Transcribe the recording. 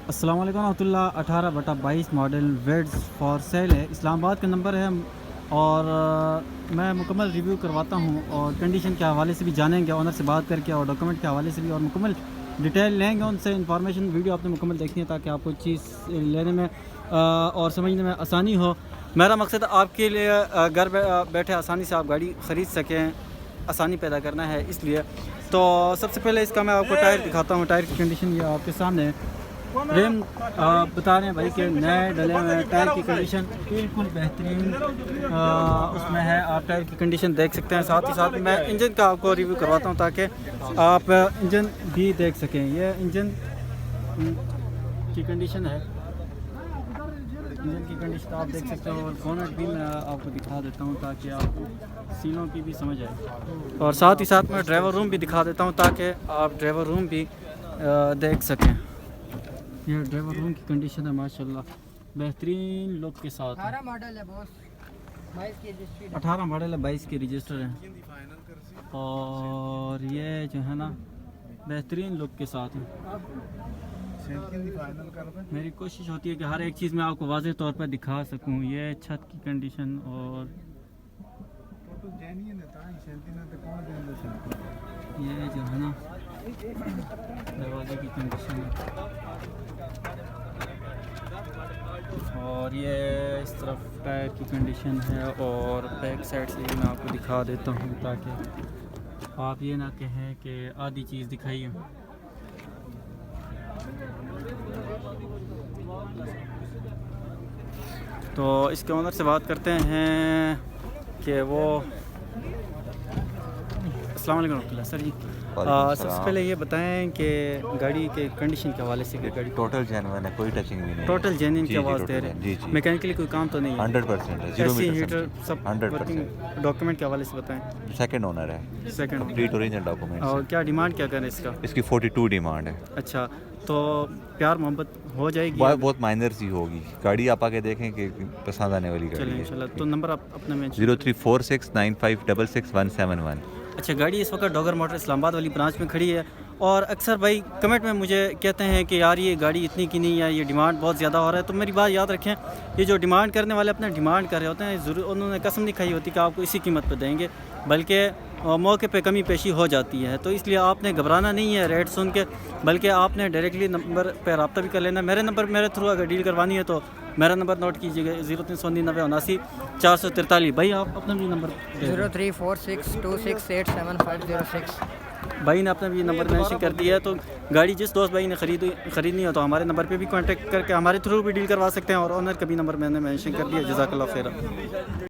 السلام علیکم ورحمۃ اللہ 18/22 ماڈل ویڈز فار سیل ہے، اسلام آباد کا نمبر ہے اور میں مکمل ریویو کرواتا ہوں اور کنڈیشن کے حوالے سے بھی جانیں گے اونر سے بات کر کے اور ڈاکومنٹ کے حوالے سے بھی اور مکمل ڈیٹیل لیں گے ان سے انفارمیشن۔ ویڈیو آپ نے مکمل دیکھنی ہے تاکہ آپ کو چیز لینے میں اور سمجھنے میں آسانی ہو۔ میرا مقصد آپ کے لیے گھر بیٹھے آسانی سے آپ گاڑی خرید سکیں، آسانی پیدا کرنا ہے، اس لیے تو سب سے پہلے اس کا میں آپ کو ٹائر دکھاتا ہوں۔ ٹائر کی کنڈیشن یہ آپ کے سامنے ہے۔ ریم بتا رہے ہیں بھائی کہ نئے ڈلے ہوئے ٹائر کی کنڈیشن بالکل بہترین اس میں ہے، آپ ٹائر کی کنڈیشن دیکھ سکتے ہیں۔ ساتھ ہی ساتھ میں انجن کا آپ کو ریویو کرواتا ہوں تاکہ آپ انجن بھی دیکھ سکیں۔ یہ انجن کی کنڈیشن ہے، انجن کی کنڈیشن آپ دیکھ سکتے ہو اور بونٹ بھی میں آپ کو دکھا دیتا ہوں تاکہ آپ کو سیلوں کی بھی سمجھ آئے، اور ساتھ ہی ساتھ میں ڈرائیور روم بھی دکھا دیتا ہوں تاکہ آپ ڈرائیور روم بھی دیکھ سکیں۔ یہ ڈرائیور روم کی کنڈیشن ہے ماشاءاللہ بہترین لک کے ساتھ۔ 18 ماڈل ہے بوس، 22 کی رجسٹری، 18 ماڈل ہے، 22 کی رجسٹر ہے اور یہ جو ہے نا بہترین لک کے ساتھ ہے۔ میری کوشش ہوتی ہے کہ ہر ایک چیز میں آپ کو واضح طور پر دکھا سکوں۔ یہ چھت کی کنڈیشن اور یہ جو ہے نا دروازے کی کنڈیشن ہے اور یہ اس طرف ٹائر کی کنڈیشن ہے اور بیک سائڈ سے میں آپ کو دکھا دیتا ہوں تاکہ آپ یہ نہ کہیں کہ آدھی چیز دکھائی ہے۔ تو اس کے اونر سے بات کرتے ہیں کہ وہ السلام علیکم ورحمۃ اللہ۔ سر جی سب سے پہلے یہ بتائیں کہ گاڑی کے کنڈیشن کے حوالے سے کہ گاڑی ٹوٹل جینوئن ہے، کوئی ٹچنگ بھی نہیں، ٹوٹل جینوئن کی آواز دے رہے ہیں، میکینیکلی کوئی کام تو نہیں ہے؟ 100% ہے، ایسی 0 ہیٹر سب 100%۔ ڈاکومنٹ کے حوالے سے بتائیں۔ سیکنڈ اونر ہے، سیکنڈ کمپلیٹ اوریجنل ڈاکومنٹ۔ اور کیا ڈیمانڈ کیا کریں اس کا؟ اس کی 42 ڈیمانڈ ہے۔ اچھا، تو پیار محبت ہو جائے گی؟ بہت مائنر سی ہوگی، گاڑی آپ آ کے دیکھیں کہ پسند آنے والی چلیں گاڑی ہے۔ انشاءاللہ۔ تو نمبر آپ اپنا مینشن 034695666171۔ اچھا، گاڑی اس وقت ڈوگر موٹر اسلام آباد والی برانچ میں کھڑی ہے اور اکثر بھائی کمنٹ میں مجھے کہتے ہیں کہ یار یہ گاڑی اتنی کی نہیں ہے، یہ ڈیمانڈ بہت زیادہ ہو رہا ہے۔ تو میری بات یاد رکھیں، یہ جو ڈیمانڈ کرنے والے اپنا ڈیمانڈ کر رہے ہوتے ہیں، ضرور انہوں نے قسم نہیں کھائی ہوتی کہ آپ کو اسی قیمت پہ دیں گے، بلکہ موقع پہ کمی پیشی ہو جاتی ہے۔ تو اس لیے آپ نے گھبرانا نہیں ہے ریٹ سن کے، بلکہ آپ نے ڈائریکٹلی نمبر پہ رابطہ بھی کر لینا۔ میرے تھرو اگر ڈیل کروانی ہے تو میرا نمبر نوٹ کیجیے گا 0399790443۔ بھائی آپ اپنا بھی نمبر 034626875506۔ بھائی نے اپنا بھی نمبر مینشن کر دیا ہے، تو گاڑی جس دوست بھائی نے خریدنی ہو تو ہمارے نمبر پہ بھی کانٹیکٹ کر کے ہمارے تھرو بھی ڈیل کروا سکتے ہیں، اور اونر کا بھی نمبر میں نے مینشن کر دیا۔ جزاک اللہ خیر۔